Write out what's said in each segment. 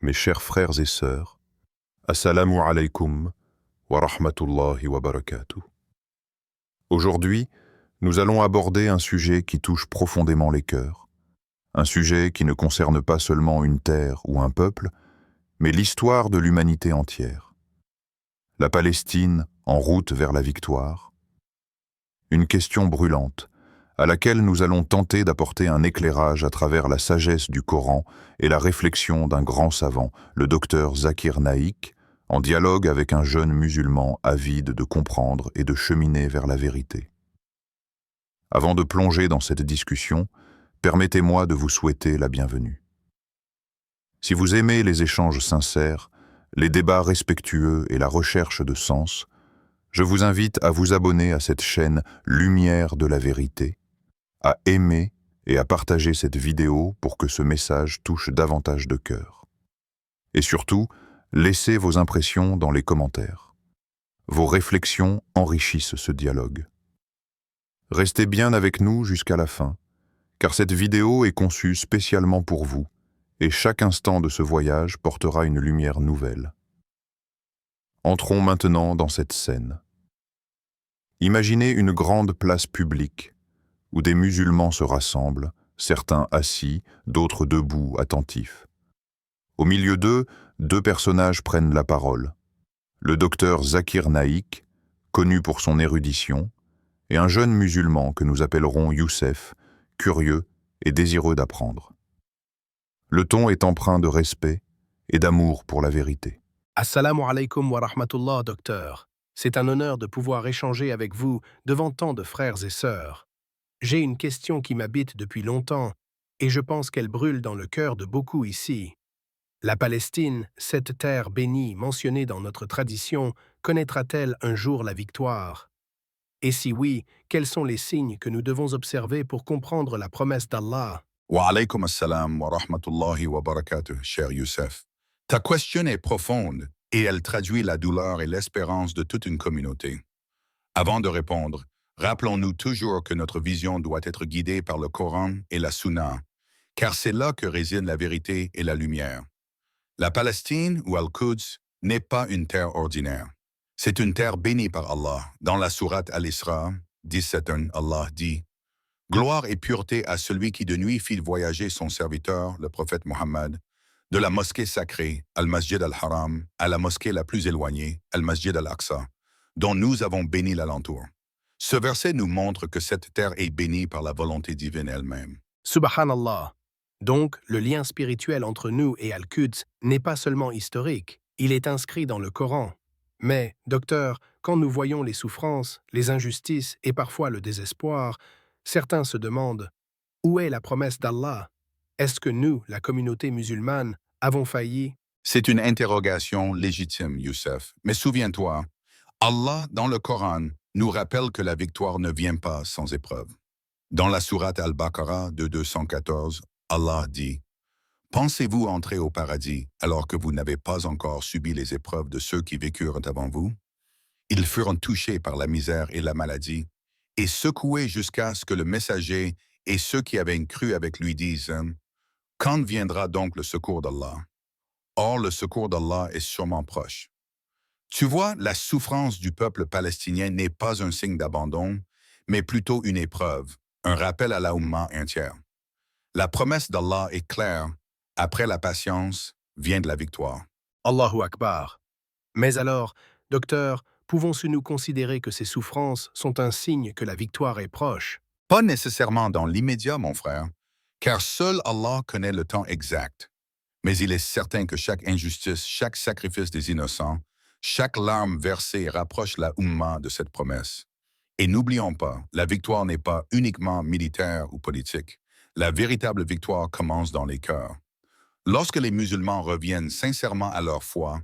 Mes chers frères et sœurs, Assalamu alaikum wa rahmatullahi wa barakatuh. Aujourd'hui, nous allons aborder un sujet qui touche profondément les cœurs. Un sujet qui ne concerne pas seulement une terre ou un peuple, mais l'histoire de l'humanité entière. La Palestine en route vers la victoire. Une question brûlante, à laquelle nous allons tenter d'apporter un éclairage à travers la sagesse du Coran et la réflexion d'un grand savant, le docteur Zakir Naik, en dialogue avec un jeune musulman avide de comprendre et de cheminer vers la vérité. Avant de plonger dans cette discussion, permettez-moi de vous souhaiter la bienvenue. Si vous aimez les échanges sincères, les débats respectueux et la recherche de sens, je vous invite à vous abonner à cette chaîne Lumière de la vérité, à aimer et à partager cette vidéo pour que ce message touche davantage de cœurs. Et surtout, laissez vos impressions dans les commentaires. Vos réflexions enrichissent ce dialogue. Restez bien avec nous jusqu'à la fin, car cette vidéo est conçue spécialement pour vous, et chaque instant de ce voyage portera une lumière nouvelle. Entrons maintenant dans cette scène. Imaginez une grande place publique, où des musulmans se rassemblent, certains assis, d'autres debout, attentifs. Au milieu d'eux, deux personnages prennent la parole. Le docteur Zakir Naik, connu pour son érudition, et un jeune musulman que nous appellerons Youssef, curieux et désireux d'apprendre. Le ton est empreint de respect et d'amour pour la vérité. Assalamu alaikum wa rahmatullah, docteur. C'est un honneur de pouvoir échanger avec vous devant tant de frères et sœurs. J'ai une question qui m'habite depuis longtemps, et je pense qu'elle brûle dans le cœur de beaucoup ici. La Palestine, cette terre bénie mentionnée dans notre tradition, connaîtra-t-elle un jour la victoire? Et si oui, quels sont les signes que nous devons observer pour comprendre la promesse d'Allah? Wa alaykum assalam wa rahmatullahi wa barakatuh, cher Youssef. Ta question est profonde et elle traduit la douleur et l'espérance de toute une communauté. Avant de répondre, rappelons-nous toujours que notre vision doit être guidée par le Coran et la Sunna, car c'est là que résident la vérité et la lumière. La Palestine ou Al-Quds n'est pas une terre ordinaire. C'est une terre bénie par Allah. Dans la sourate Al-Isra, 17, Allah dit « Gloire et pureté à celui qui de nuit fit voyager son serviteur, le prophète Mohammed, de la mosquée sacrée, Al-Masjid al-Haram, à la mosquée la plus éloignée, Al-Masjid al-Aqsa, dont nous avons béni l'alentour. » Ce verset nous montre que cette terre est bénie par la volonté divine elle-même. Subhanallah. Donc, le lien spirituel entre nous et Al-Quds n'est pas seulement historique, il est inscrit dans le Coran. Mais, docteur, quand nous voyons les souffrances, les injustices et parfois le désespoir, certains se demandent « Où est la promesse d'Allah? Est-ce que nous, la communauté musulmane, avons failli ?» C'est une interrogation légitime, Youssef. Mais souviens-toi, Allah, dans le Coran, nous rappelle que la victoire ne vient pas sans épreuve. Dans la sourate Al-Baqarah de 214, Allah dit « Pensez-vous entrer au paradis alors que vous n'avez pas encore subi les épreuves de ceux qui vécurent avant vous? Ils furent touchés par la misère et la maladie et secoués jusqu'à ce que le messager et ceux qui avaient cru avec lui disent « Quand viendra donc le secours d'Allah? Or, le secours d'Allah est sûrement proche. » Tu vois, la souffrance du peuple palestinien n'est pas un signe d'abandon, mais plutôt une épreuve, un rappel à la Ummah entière. La promesse d'Allah est claire, après la patience vient de la victoire. Allahu Akbar. Mais alors, docteur, pouvons-nous considérer que ces souffrances sont un signe que la victoire est proche? Pas nécessairement dans l'immédiat, mon frère, car seul Allah connaît le temps exact. Mais il est certain que chaque injustice, chaque sacrifice des innocents, chaque larme versée rapproche la Ummah de cette promesse. Et n'oublions pas, la victoire n'est pas uniquement militaire ou politique. La véritable victoire commence dans les cœurs. Lorsque les musulmans reviennent sincèrement à leur foi,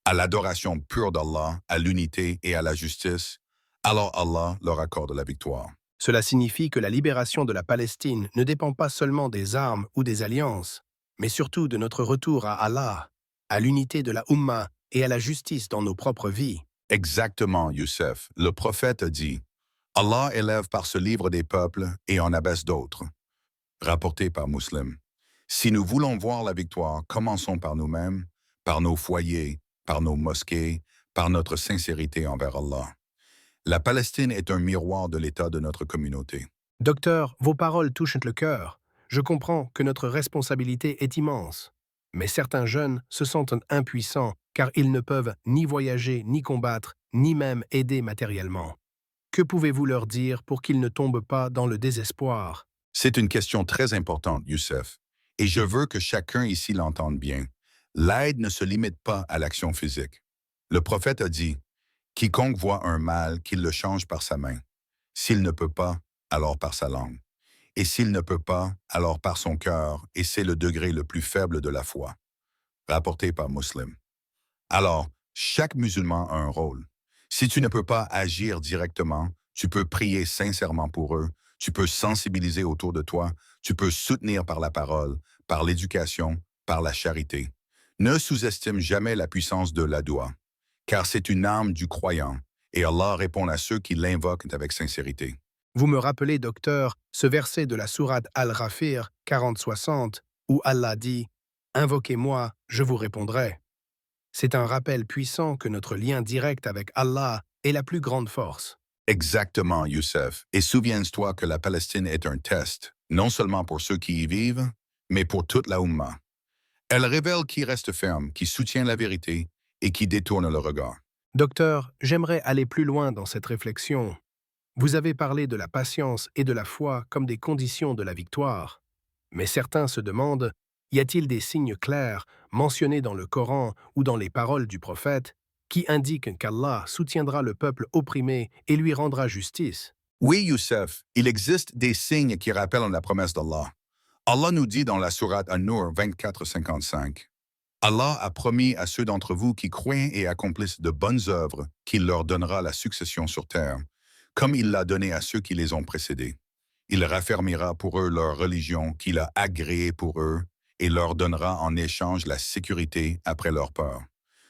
à l'adoration pure d'Allah, à l'unité et à la justice, alors Allah leur accorde la victoire. Cela signifie que la libération de la Palestine ne dépend pas seulement des armes ou des alliances, mais surtout de notre retour à Allah, à l'unité de la Ummah et à la justice dans nos propres vies. Exactement, Youssef. Le prophète dit « Allah élève par ce livre des peuples et en abaisse d'autres » rapporté par Muslim. Si nous voulons voir la victoire, commençons par nous-mêmes, par nos foyers, par nos mosquées, par notre sincérité envers Allah. La Palestine est un miroir de l'état de notre communauté. Docteur, vos paroles touchent le cœur. Je comprends que notre responsabilité est immense. Mais certains jeunes se sentent impuissants car ils ne peuvent ni voyager, ni combattre, ni même aider matériellement. Que pouvez-vous leur dire pour qu'ils ne tombent pas dans le désespoir? C'est une question très importante, Youssef, et je veux que chacun ici l'entende bien. L'aide ne se limite pas à l'action physique. Le prophète a dit, « Quiconque voit un mal, qu'il le change par sa main. S'il ne peut pas, alors par sa langue. Et s'il ne peut pas, alors par son cœur, et c'est le degré le plus faible de la foi. » Rapporté par Muslim. Alors, chaque musulman a un rôle. Si tu ne peux pas agir directement, tu peux prier sincèrement pour eux, tu peux sensibiliser autour de toi, tu peux soutenir par la parole, par l'éducation, par la charité. Ne sous-estime jamais la puissance de la doua, car c'est une arme du croyant, et Allah répond à ceux qui l'invoquent avec sincérité. Vous me rappelez, docteur, ce verset de la sourate Al-Ghafir 40-60, où Allah dit « Invoquez-moi, je vous répondrai ». C'est un rappel puissant que notre lien direct avec Allah est la plus grande force. Exactement, Youssef. Et souviens-toi que la Palestine est un test, non seulement pour ceux qui y vivent, mais pour toute la Oumma. Elle révèle qui reste ferme, qui soutient la vérité et qui détourne le regard. Docteur, j'aimerais aller plus loin dans cette réflexion. Vous avez parlé de la patience et de la foi comme des conditions de la victoire. Mais certains se demandent, y a-t-il des signes clairs mentionnés dans le Coran ou dans les paroles du prophète qui indiquent qu'Allah soutiendra le peuple opprimé et lui rendra justice? Oui, Youssef, il existe des signes qui rappellent la promesse d'Allah. Allah nous dit dans la sourate An-Nur 24-55, « Allah a promis à ceux d'entre vous qui croient et accomplissent de bonnes œuvres qu'il leur donnera la succession sur terre, comme il l'a donné à ceux qui les ont précédés. Il raffermira pour eux leur religion qu'il a agréée pour eux et leur donnera en échange la sécurité après leur peur. »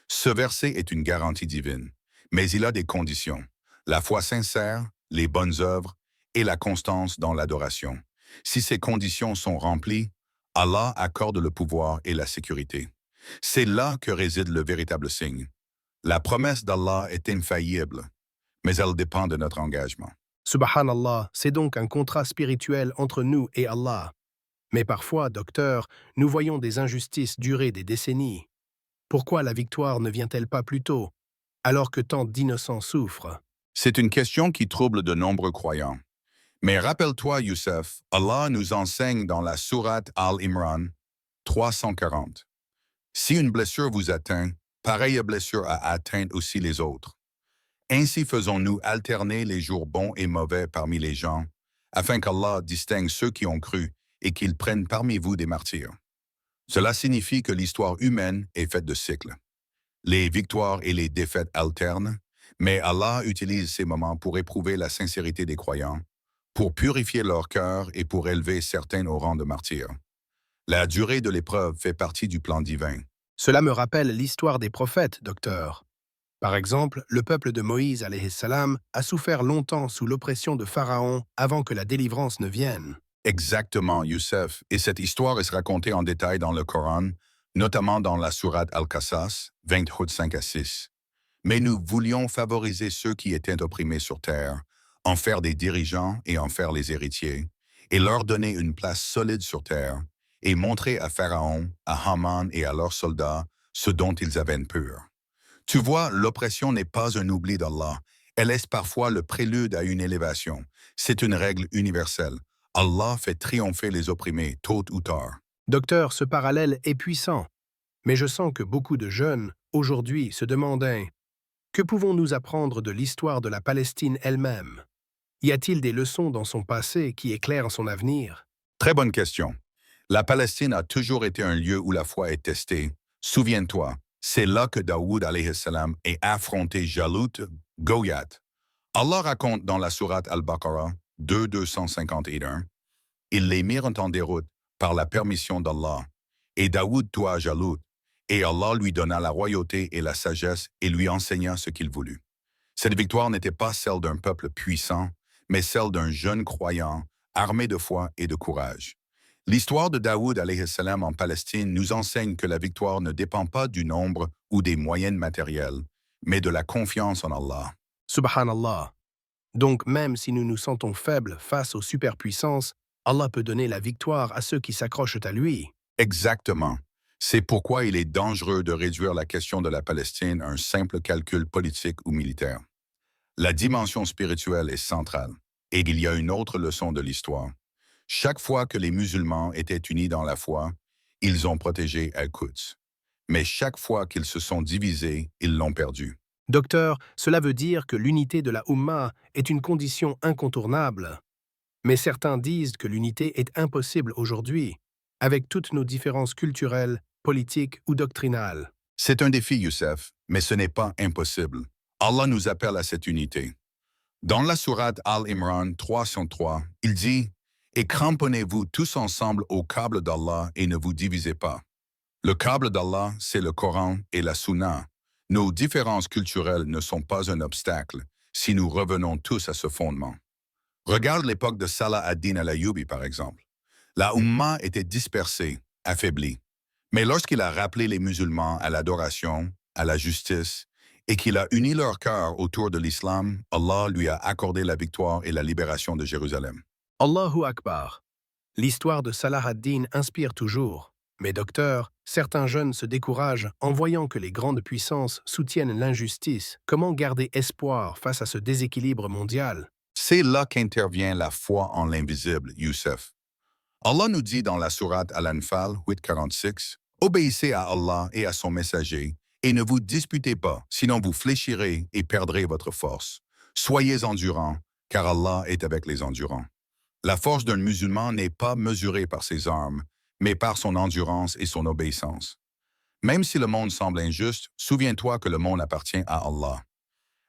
Ce verset est une garantie divine, mais il a des conditions. La foi sincère, les bonnes œuvres et la constance dans l'adoration. Si ces conditions sont remplies, Allah accorde le pouvoir et la sécurité. C'est là que réside le véritable signe. La promesse d'Allah est infaillible, mais elle dépend de notre engagement. Subhanallah, c'est donc un contrat spirituel entre nous et Allah. Mais parfois, docteur, nous voyons des injustices durer des décennies. Pourquoi la victoire ne vient-elle pas plus tôt, alors que tant d'innocents souffrent? C'est une question qui trouble de nombreux croyants. Mais rappelle-toi, Youssef, Allah nous enseigne dans la sourate Al-Imran 340. Si une blessure vous atteint, pareille blessure a atteint aussi les autres. Ainsi faisons-nous alterner les jours bons et mauvais parmi les gens, afin qu'Allah distingue ceux qui ont cru et qu'il prenne parmi vous des martyrs. Cela signifie que l'histoire humaine est faite de cycles. Les victoires et les défaites alternent, mais Allah utilise ces moments pour éprouver la sincérité des croyants, pour purifier leur cœur et pour élever certains au rang de martyrs. La durée de l'épreuve fait partie du plan divin. Cela me rappelle l'histoire des prophètes, docteur. Par exemple, le peuple de Moïse alayhi salam a souffert longtemps sous l'oppression de Pharaon avant que la délivrance ne vienne. Exactement, Youssef, et cette histoire est racontée en détail dans le Coran, notamment dans la sourate Al-Qasas 25-6. Mais nous voulions favoriser ceux qui étaient opprimés sur terre, en faire des dirigeants et en faire les héritiers, et leur donner une place solide sur terre, et montrer à Pharaon, à Haman et à leurs soldats ce dont ils avaient peur. Tu vois, l'oppression n'est pas un oubli d'Allah, elle est parfois le prélude à une élévation. C'est une règle universelle. Allah fait triompher les opprimés tôt ou tard. Docteur, ce parallèle est puissant, mais je sens que beaucoup de jeunes, aujourd'hui, se demandaient « Que pouvons-nous apprendre de l'histoire de la Palestine elle-même? Y a-t-il des leçons dans son passé qui éclairent son avenir ?» Très bonne question. La Palestine a toujours été un lieu où la foi est testée. Souviens-toi, c'est là que Daoud alayhi salam a affronté Jalut, Goliath. Allah raconte dans la sourate Al-Baqarah 2:251, ils les mirent en déroute par la permission d'Allah. Et Daoud tua Jalut, et Allah lui donna la royauté et la sagesse et lui enseigna ce qu'il voulut. Cette victoire n'était pas celle d'un peuple puissant, mais celle d'un jeune croyant, armé de foi et de courage. L'histoire de Daoud alayhi salam en Palestine nous enseigne que la victoire ne dépend pas du nombre ou des moyens matériels, mais de la confiance en Allah. Subhanallah. Donc même si nous nous sentons faibles face aux superpuissances, Allah peut donner la victoire à ceux qui s'accrochent à lui. Exactement. C'est pourquoi il est dangereux de réduire la question de la Palestine à un simple calcul politique ou militaire. La dimension spirituelle est centrale, et il y a une autre leçon de l'histoire. Chaque fois que les musulmans étaient unis dans la foi, ils ont protégé Al-Quds. Mais chaque fois qu'ils se sont divisés, ils l'ont perdu. Docteur, cela veut dire que l'unité de la Ummah est une condition incontournable. Mais certains disent que l'unité est impossible aujourd'hui, avec toutes nos différences culturelles, politiques ou doctrinales. C'est un défi, Youssef, mais ce n'est pas impossible. Allah nous appelle à cette unité. Dans la sourate Al-Imran 303, il dit « Et cramponnez-vous tous ensemble au câble d'Allah et ne vous divisez pas. » Le câble d'Allah, c'est le Coran et la Sunna. Nos différences culturelles ne sont pas un obstacle si nous revenons tous à ce fondement. Regarde l'époque de Salah ad-Din al-Ayyubi, par exemple. La Ummah était dispersée, affaiblie. Mais lorsqu'il a rappelé les musulmans à l'adoration, à la justice, et qu'il a uni leur cœur autour de l'islam, Allah lui a accordé la victoire et la libération de Jérusalem. Allahu Akbar. L'histoire de Salah ad-Din inspire toujours. Mais docteur, certains jeunes se découragent en voyant que les grandes puissances soutiennent l'injustice. Comment garder espoir face à ce déséquilibre mondial? C'est là qu'intervient la foi en l'invisible, Youssef. Allah nous dit dans la sourate Al-Anfal 8:46, « Obéissez à Allah et à son messager, et ne vous disputez pas, sinon vous fléchirez et perdrez votre force. Soyez endurants, car Allah est avec les endurants. » La force d'un musulman n'est pas mesurée par ses armes, mais par son endurance et son obéissance. Même si le monde semble injuste, souviens-toi que le monde appartient à Allah.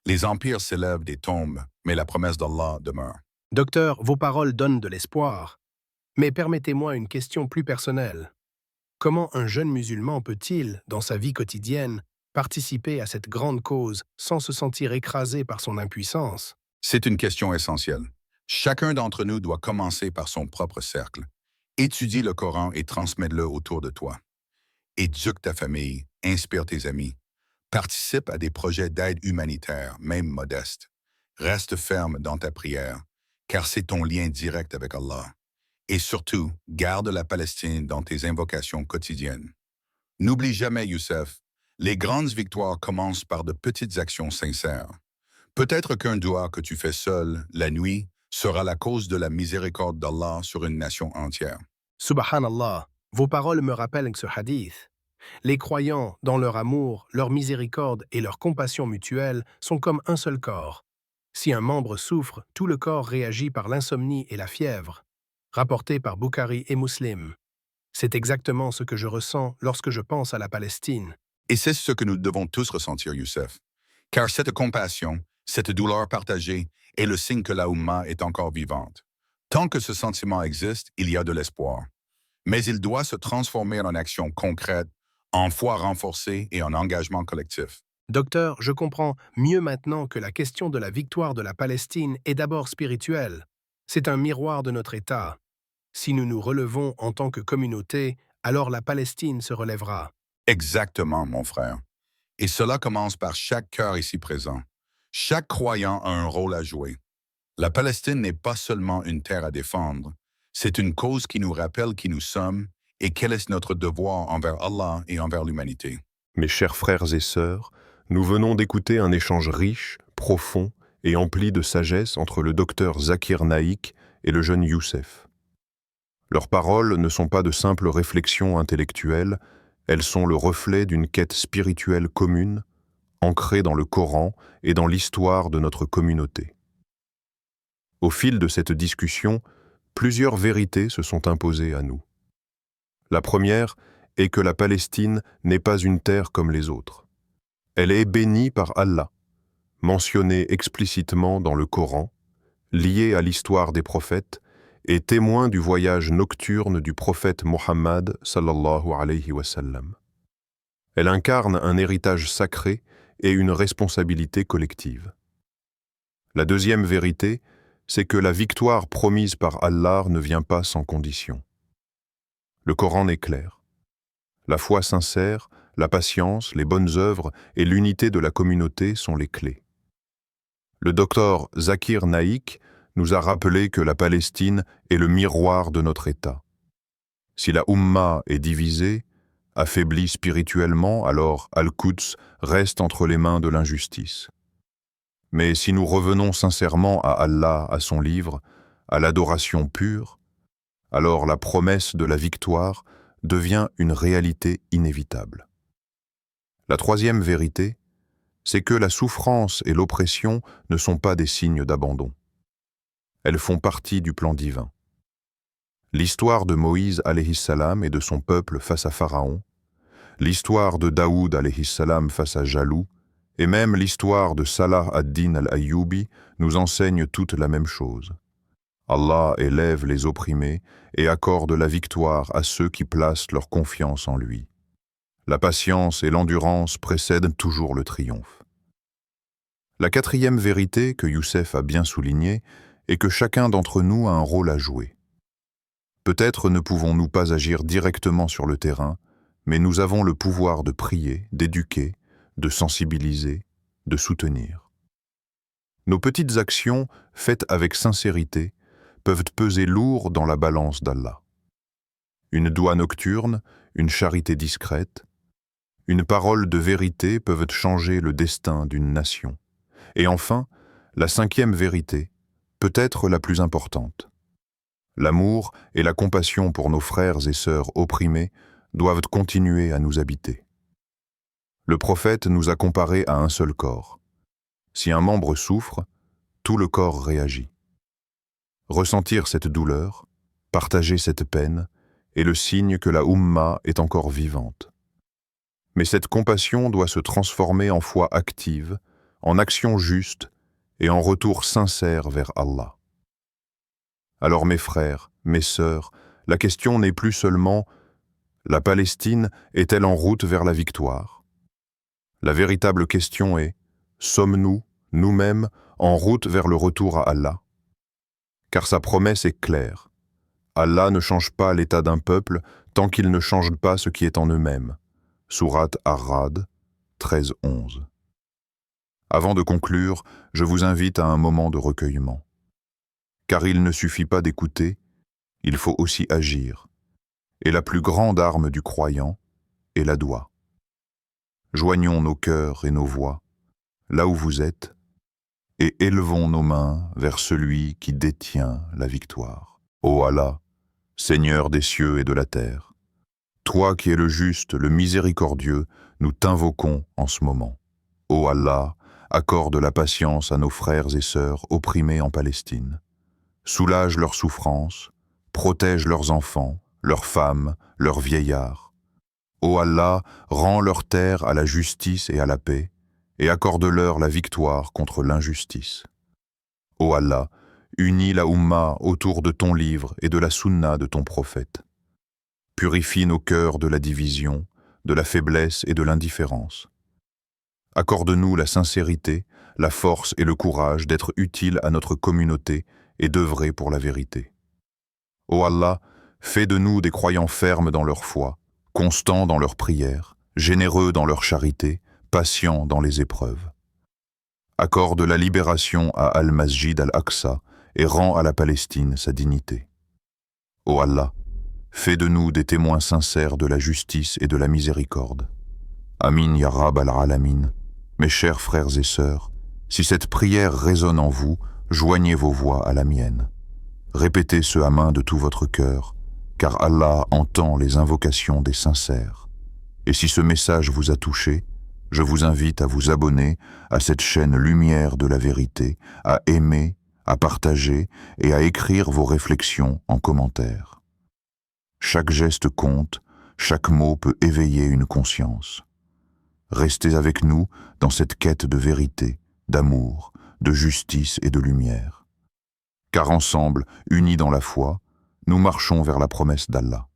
Les empires s'élèvent des tombes, mais la promesse d'Allah demeure. Docteur, vos paroles donnent de l'espoir. Mais permettez-moi une question plus personnelle. Comment un jeune musulman peut-il, dans sa vie quotidienne, participer à cette grande cause sans se sentir écrasé par son impuissance? C'est une question essentielle. Chacun d'entre nous doit commencer par son propre cercle. Étudie le Coran et transmets-le autour de toi. Éduque ta famille, inspire tes amis. Participe à des projets d'aide humanitaire, même modestes. Reste ferme dans ta prière, car c'est ton lien direct avec Allah. Et surtout, garde la Palestine dans tes invocations quotidiennes. N'oublie jamais, Youssef, les grandes victoires commencent par de petites actions sincères. Peut-être qu'un doigt que tu fais seul, la nuit, sera la cause de la miséricorde d'Allah sur une nation entière. Subhanallah, vos paroles me rappellent ce hadith. Les croyants, dans leur amour, leur miséricorde et leur compassion mutuelle, sont comme un seul corps. Si un membre souffre, tout le corps réagit par l'insomnie et la fièvre. Rapporté par Bukhari et Muslim. C'est exactement ce que je ressens lorsque je pense à la Palestine. Et c'est ce que nous devons tous ressentir, Youssef. Car cette compassion, cette douleur partagée, est le signe que la Ummah est encore vivante. Tant que ce sentiment existe, il y a de l'espoir. Mais il doit se transformer en action concrète, en foi renforcée et en engagement collectif. Docteur, je comprends mieux maintenant que la question de la victoire de la Palestine est d'abord spirituelle. C'est un miroir de notre État. Si nous nous relevons en tant que communauté, alors la Palestine se relèvera. Exactement, mon frère. Et cela commence par chaque cœur ici présent. Chaque croyant a un rôle à jouer. La Palestine n'est pas seulement une terre à défendre, c'est une cause qui nous rappelle qui nous sommes et quel est notre devoir envers Allah et envers l'humanité. Mes chers frères et sœurs, nous venons d'écouter un échange riche, profond et empli de sagesse entre le docteur Zakir Naïk et le jeune Youssef. Leurs paroles ne sont pas de simples réflexions intellectuelles, elles sont le reflet d'une quête spirituelle commune, ancrée dans le Coran et dans l'histoire de notre communauté. Au fil de cette discussion, plusieurs vérités se sont imposées à nous. La première est que la Palestine n'est pas une terre comme les autres. Elle est bénie par Allah, mentionnée explicitement dans le Coran, liée à l'histoire des prophètes et témoin du voyage nocturne du prophète Mohammed sallallahu alayhi wa sallam. Elle incarne un héritage sacré et une responsabilité collective. La deuxième vérité, c'est que la victoire promise par Allah ne vient pas sans condition. Le Coran est clair. La foi sincère, la patience, les bonnes œuvres et l'unité de la communauté sont les clés. Le docteur Zakir Naik nous a rappelé que la Palestine est le miroir de notre État. Si la Oumma est divisée, affaiblie spirituellement, alors Al-Quds reste entre les mains de l'injustice. Mais si nous revenons sincèrement à Allah, à son livre, à l'adoration pure, alors la promesse de la victoire devient une réalité inévitable. La troisième vérité, c'est que la souffrance et l'oppression ne sont pas des signes d'abandon. Elles font partie du plan divin. L'histoire de Moïse alayhi salam et de son peuple face à Pharaon, l'histoire de Daoud alayhi salam face à Jalout, et même l'histoire de Salah ad-Din al-Ayyubi nous enseignent toute la même chose. Allah élève les opprimés et accorde la victoire à ceux qui placent leur confiance en lui. La patience et l'endurance précèdent toujours le triomphe. La quatrième vérité que Youssef a bien soulignée est que chacun d'entre nous a un rôle à jouer. Peut-être ne pouvons-nous pas agir directement sur le terrain, mais nous avons le pouvoir de prier, d'éduquer, de sensibiliser, de soutenir. Nos petites actions, faites avec sincérité, peuvent peser lourd dans la balance d'Allah. Une doua nocturne, une charité discrète, une parole de vérité peuvent changer le destin d'une nation. Et enfin, la cinquième vérité, peut-être la plus importante. L'amour et la compassion pour nos frères et sœurs opprimés doivent continuer à nous habiter. Le prophète nous a comparés à un seul corps. Si un membre souffre, tout le corps réagit. Ressentir cette douleur, partager cette peine, est le signe que la Oumma est encore vivante. Mais cette compassion doit se transformer en foi active, en action juste et en retour sincère vers Allah. Alors mes frères, mes sœurs, la question n'est plus seulement « la Palestine est-elle en route vers la victoire ?» La véritable question est « sommes-nous, nous-mêmes, en route vers le retour à Allah ?» Car sa promesse est claire. Allah ne change pas l'état d'un peuple tant qu'il ne change pas ce qui est en eux-mêmes. Sourate Ar-Ra'd 13-11. Avant de conclure, je vous invite à un moment de recueillement. Car il ne suffit pas d'écouter, il faut aussi agir. Et la plus grande arme du croyant est la doua. Joignons nos cœurs et nos voix, là où vous êtes, et élevons nos mains vers celui qui détient la victoire. Ô Allah, Seigneur des cieux et de la terre, toi qui es le juste, le miséricordieux, nous t'invoquons en ce moment. Ô Allah, accorde la patience à nos frères et sœurs opprimés en Palestine. Soulage leurs souffrances, protège leurs enfants, leurs femmes, leurs vieillards. Ô Allah, rends leur terre à la justice et à la paix, et accorde-leur la victoire contre l'injustice. Ô Allah, unis la Oumma autour de ton livre et de la Sunna de ton prophète. Purifie nos cœurs de la division, de la faiblesse et de l'indifférence. Accorde-nous la sincérité, la force et le courage d'être utiles à notre communauté et d'œuvrer pour la vérité. Ô Allah, fais de nous des croyants fermes dans leur foi, constants dans leurs prières, généreux dans leur charité, patients dans les épreuves. Accorde la libération à Al-Masjid al-Aqsa et rends à la Palestine sa dignité. Ô Allah, fais de nous des témoins sincères de la justice et de la miséricorde. Amin ya Rab al-Alamin. Mes chers frères et sœurs, si cette prière résonne en vous, joignez vos voix à la mienne. Répétez ce amin de tout votre cœur, car Allah entend les invocations des sincères. Et si ce message vous a touché, je vous invite à vous abonner à cette chaîne Lumière de la Vérité, à aimer, à partager et à écrire vos réflexions en commentaire. Chaque geste compte, chaque mot peut éveiller une conscience. Restez avec nous dans cette quête de vérité, d'amour, de justice et de lumière. Car ensemble, unis dans la foi, nous marchons vers la promesse d'Allah.